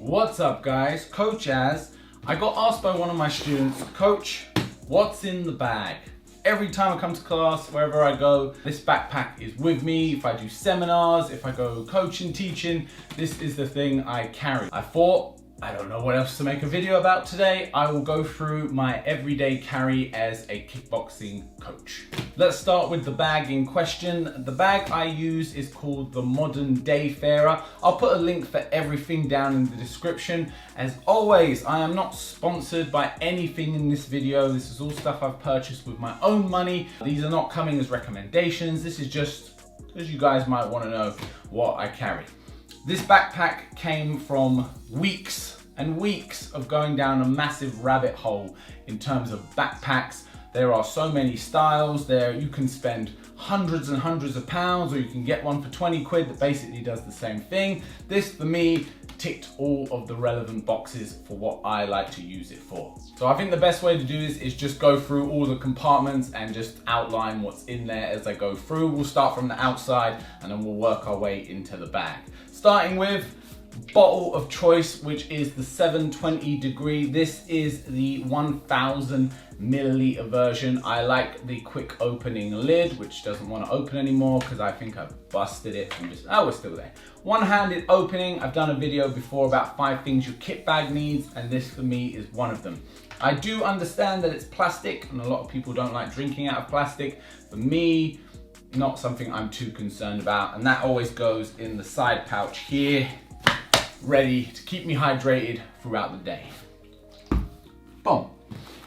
What's up guys, Coach Az. I got asked by one of my students, Coach, what's in the bag? Every time I come to class, wherever I go, this backpack is with me. If I do seminars, if I go coaching, teaching, this is the thing I carry. I thought, I don't know what else to make a video about today. I will go through my everyday carry as a kickboxing coach. Let's start with the bag in question. The bag I use is called the Modern Dayfarer. I'll put a link for everything down in the description. As always, I am not sponsored by anything in this video. This is all stuff I've purchased with my own money. These are not coming as recommendations. This is just because you guys might want to know what I carry. This backpack came from weeks and weeks of going down a massive rabbit hole in terms of backpacks. There are so many styles there. You can spend hundreds and hundreds of pounds, or you can get one for 20 quid that basically does the same thing. This, for me, ticked all of the relevant boxes for what I like to use it for. So I think the best way to do this is just go through all the compartments and just outline what's in there as I go through. We'll start from the outside and then we'll work our way into the bag. Starting with bottle of choice, which is the 720 degree. This is the 1000 milliliter version. I like the quick opening lid, which doesn't want to open anymore because I think I've busted it and just, oh, we're still there. One-handed opening. I've done a video before about 5 things your kit bag needs, and this for me is one of them. I do understand that it's plastic and a lot of people don't like drinking out of plastic. For me, not something I'm too concerned about, and that always goes in the side pouch here, ready to keep me hydrated throughout the day. Boom.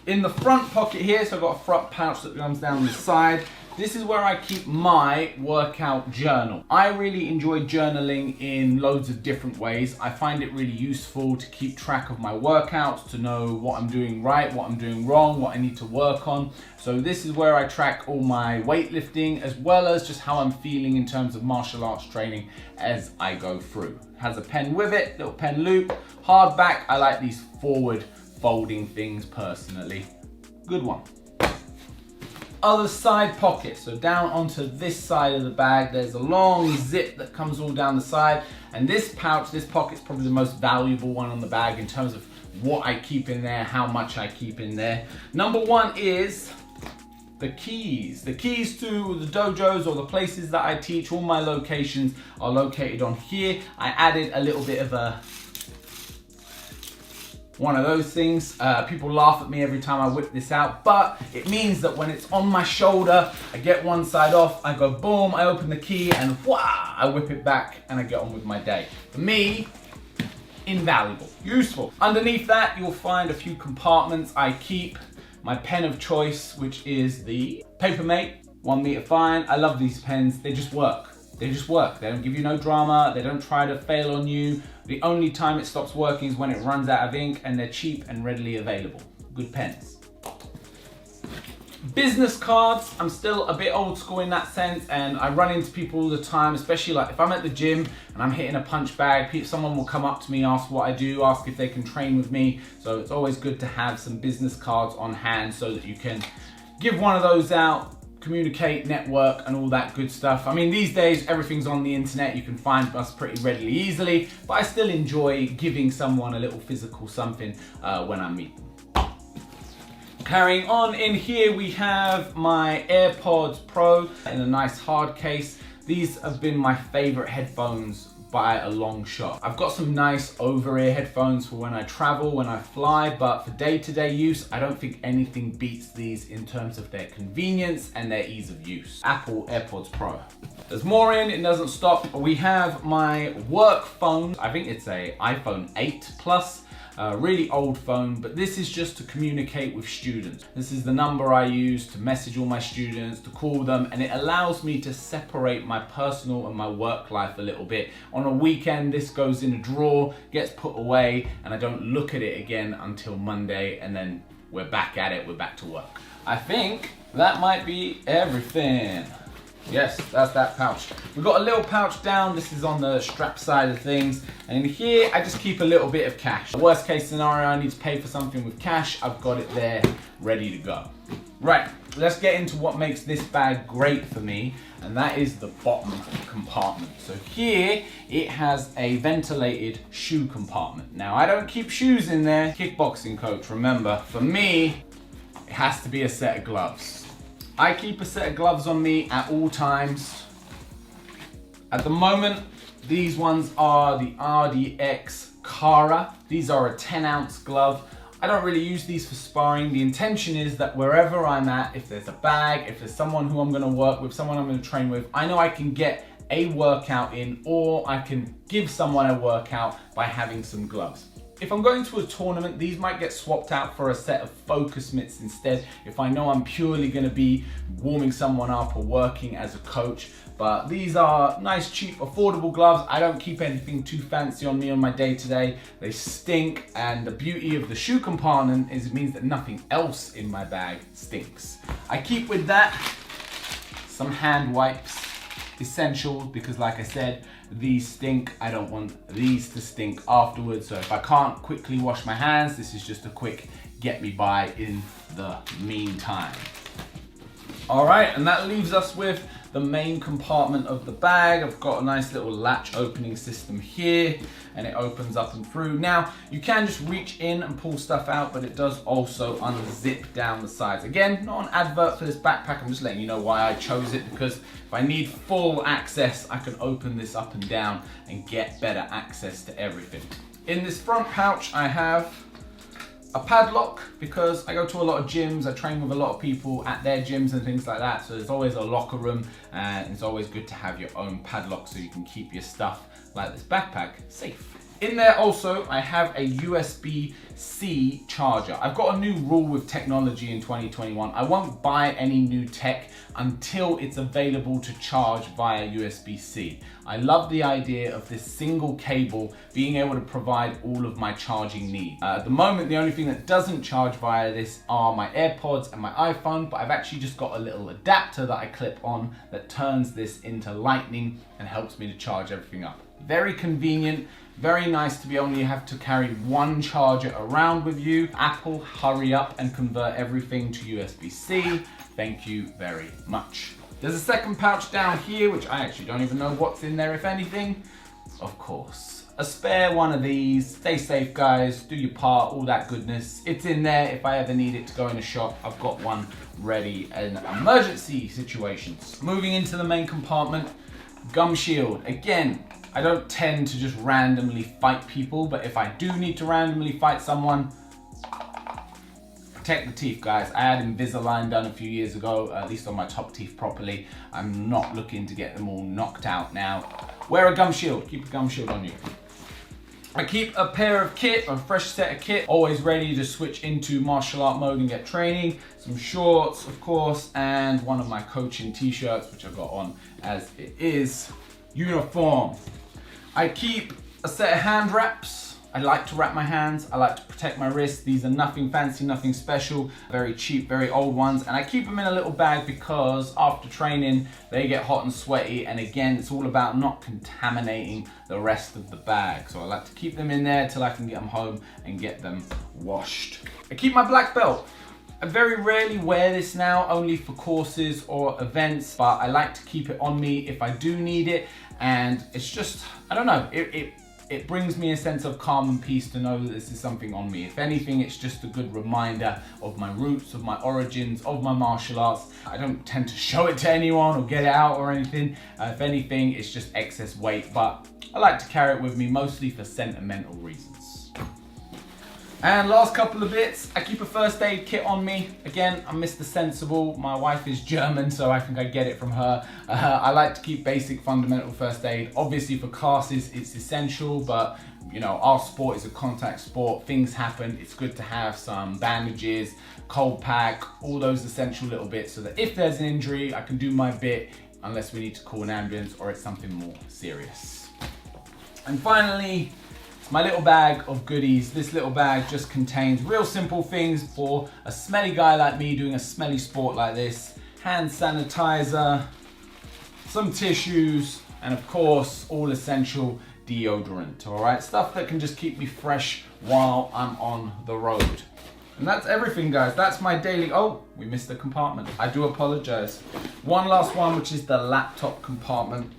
In the front pocket here, so I've got a front pouch that comes down the side. This is where I keep my workout journal. I really enjoy journaling in loads of different ways. I find it really useful to keep track of my workouts, to know what I'm doing right, what I'm doing wrong, what I need to work on. So this is where I track all my weightlifting, as well as just how I'm feeling in terms of martial arts training as I go through. Has a pen with it, little pen loop, hardback. I like these forward folding things personally. Good one. Other side pocket, so down onto this side of the bag, there's a long zip that comes all down the side, and this pouch, this pocket's probably the most valuable one on the bag in terms of what I keep in there, how much I keep in there. Number one is the keys. The keys to the dojos or the places that I teach. All my locations are located on here. I added a little bit of one of those things. People laugh at me every time I whip this out, but it means that when it's on my shoulder, I get one side off, I go boom, I open the key, and wah, I whip it back and I get on with my day. For me, invaluable, useful. Underneath that, you'll find a few compartments. I keep my pen of choice, which is the Papermate 1 meter fine. I love these pens, they just work. They just work. They don't give you no drama. They don't try to fail on you. The only time it stops working is when it runs out of ink, and they're cheap and readily available. Good pens. Business cards. I'm still a bit old school in that sense, and I run into people all the time, especially like if I'm at the gym and I'm hitting a punch bag, someone will come up to me, ask what I do, ask if they can train with me. So it's always good to have some business cards on hand so that you can give one of those out, communicate, network, and all that good stuff. I mean, these days, everything's on the internet. You can find us pretty readily, easily, but I still enjoy giving someone a little physical something when I meet them. Carrying on, in here we have my AirPods Pro in a nice hard case. These have been my favorite headphones by a long shot. I've got some nice over-ear headphones for when I travel, when I fly, but for day-to-day use, I don't think anything beats these in terms of their convenience and their ease of use. Apple AirPods Pro. There's more in, it doesn't stop. We have my work phone. I think it's a iPhone 8 Plus. Really old phone, but this is just to communicate with students. This is the number I use to message all my students, to call them, and it allows me to separate my personal and my work life a little bit. On a weekend, this goes in a drawer, gets put away, and I don't look at it again until Monday, and then we're back at it, we're back to work. I think that might be everything. Yes, that's that pouch. We've got a little pouch down. This is on the strap side of things. And in here, I just keep a little bit of cash. Worst case scenario, I need to pay for something with cash. I've got it there, ready to go. Right, let's get into what makes this bag great for me, and that is the bottom compartment. So here it has a ventilated shoe compartment. Now I don't keep shoes in there, kickboxing coach, remember. For me, it has to be a set of gloves. I keep a set of gloves on me at all times. At the moment, these ones are the RDX Cara. These are a 10-ounce glove. I don't really use these for sparring. The intention is that wherever I'm at, if there's a bag, if there's someone who I'm gonna work with, someone I'm gonna train with, I know I can get a workout in, or I can give someone a workout by having some gloves. If I'm going to a tournament, these might get swapped out for a set of focus mitts instead, if I know I'm purely gonna be warming someone up or working as a coach. But these are nice, cheap, affordable gloves. I don't keep anything too fancy on me on my day-to-day. They stink, and the beauty of the shoe compartment is it means that nothing else in my bag stinks. I keep with that some hand wipes, essential, because like I said, these stink. I don't want these to stink afterwards. So if I can't quickly wash my hands, this is just a quick get me by in the meantime. All right, and that leaves us with the main compartment of the bag. I've got a nice little latch opening system here, and it opens up and through. Now, you can just reach in and pull stuff out, but it does also unzip down the sides. Again, not an advert for this backpack, I'm just letting you know why I chose it, because if I need full access, I can open this up and down and get better access to everything. In this front pouch, I have a padlock, because I go to a lot of gyms, I train with a lot of people at their gyms and things like that, so there's always a locker room, and it's always good to have your own padlock so you can keep your stuff, like this backpack, safe. In there also, I have a USB-C charger. I've got a new rule with technology in 2021. I won't buy any new tech until it's available to charge via USB-C. I love the idea of this single cable being able to provide all of my charging needs. At the moment, the only thing that doesn't charge via this are my AirPods and my iPhone, but I've actually just got a little adapter that I clip on that turns this into lightning and helps me to charge everything up. Very convenient. Very nice to be only have to carry one charger around with you. Apple, hurry up and convert everything to USB-C. Thank you very much. There's a second pouch down here, which I actually don't even know what's in there, if anything. Of course, a spare one of these. Stay safe, guys. Do your part, all that goodness. It's in there if I ever need it to go in a shop. I've got one ready in emergency situations. Moving into the main compartment, gum shield. Again, I don't tend to just randomly fight people, but if I do need to randomly fight someone, protect the teeth, guys. I had Invisalign done a few years ago, at least on my top teeth properly. I'm not looking to get them all knocked out now. Wear a gum shield, keep a gum shield on you. I keep a pair of kit, a fresh set of kit, always ready to switch into martial art mode and get training. Some shorts, of course, and one of my coaching t-shirts, which I've got on as it is. Uniform. I keep a set of hand wraps. I like to wrap my hands. I like to protect my wrists. These are nothing fancy, nothing special. Very cheap, very old ones. And I keep them in a little bag because after training, they get hot and sweaty. And again, it's all about not contaminating the rest of the bag. So I like to keep them in there till I can get them home and get them washed. I keep my black belt. I very rarely wear this now, only for courses or events, but I like to keep it on me if I do need it. And it's just, I don't know, it brings me a sense of calm and peace to know that this is something on me. If anything, it's just a good reminder of my roots, of my origins, of my martial arts. I don't tend to show it to anyone or get it out or anything. If anything, it's just excess weight, but I like to carry it with me mostly for sentimental reasons. And last couple of bits, I keep a first aid kit on me. Again, I'm Mr. Sensible. My wife is German, so I think I get it from her. I like to keep basic fundamental first aid. Obviously for classes, it's essential, but you know, our sport is a contact sport. Things happen. It's good to have some bandages, cold pack, all those essential little bits so that if there's an injury, I can do my bit unless we need to call an ambulance or it's something more serious. And finally, my little bag of goodies. This little bag just contains real simple things for a smelly guy like me doing a smelly sport like this. Hand sanitizer, some tissues, and of course, all essential deodorant, all right? Stuff that can just keep me fresh while I'm on the road. And that's everything, guys. That's my daily, oh, we missed the compartment. I do apologize. One last one, which is the laptop compartment.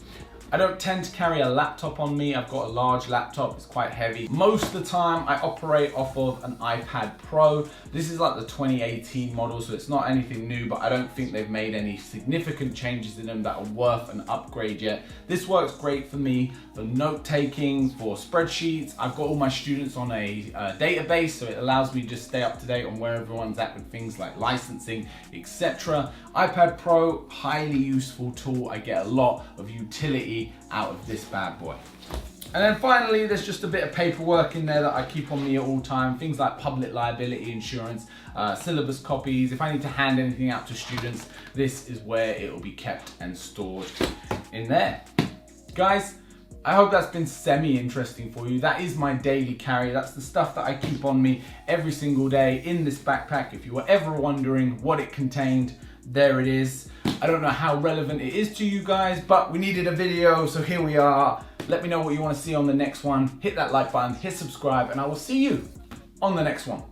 I don't tend to carry a laptop on me. I've got a large laptop, it's quite heavy. Most of the time I operate off of an iPad Pro. This is like the 2018 model, so it's not anything new, but I don't think they've made any significant changes in them that are worth an upgrade yet. This works great for me for note taking, for spreadsheets. I've got all my students on a database, so it allows me to just stay up to date on where everyone's at with things like licensing, etc. iPad Pro, highly useful tool. I get a lot of utility out of this bad boy. And then finally, there's just a bit of paperwork in there that I keep on me at all time. Things like public liability insurance, syllabus copies. If I need to hand anything out to students, this is where it will be kept and stored in there. Guys, I hope that's been semi-interesting for you. That is my daily carry. That's the stuff that I keep on me every single day in this backpack. If you were ever wondering what it contained, there it is. I don't know how relevant it is to you guys, but we needed a video, so here we are. Let me know what you want to see on the next one. Hit that like button, hit subscribe, and I will see you on the next one.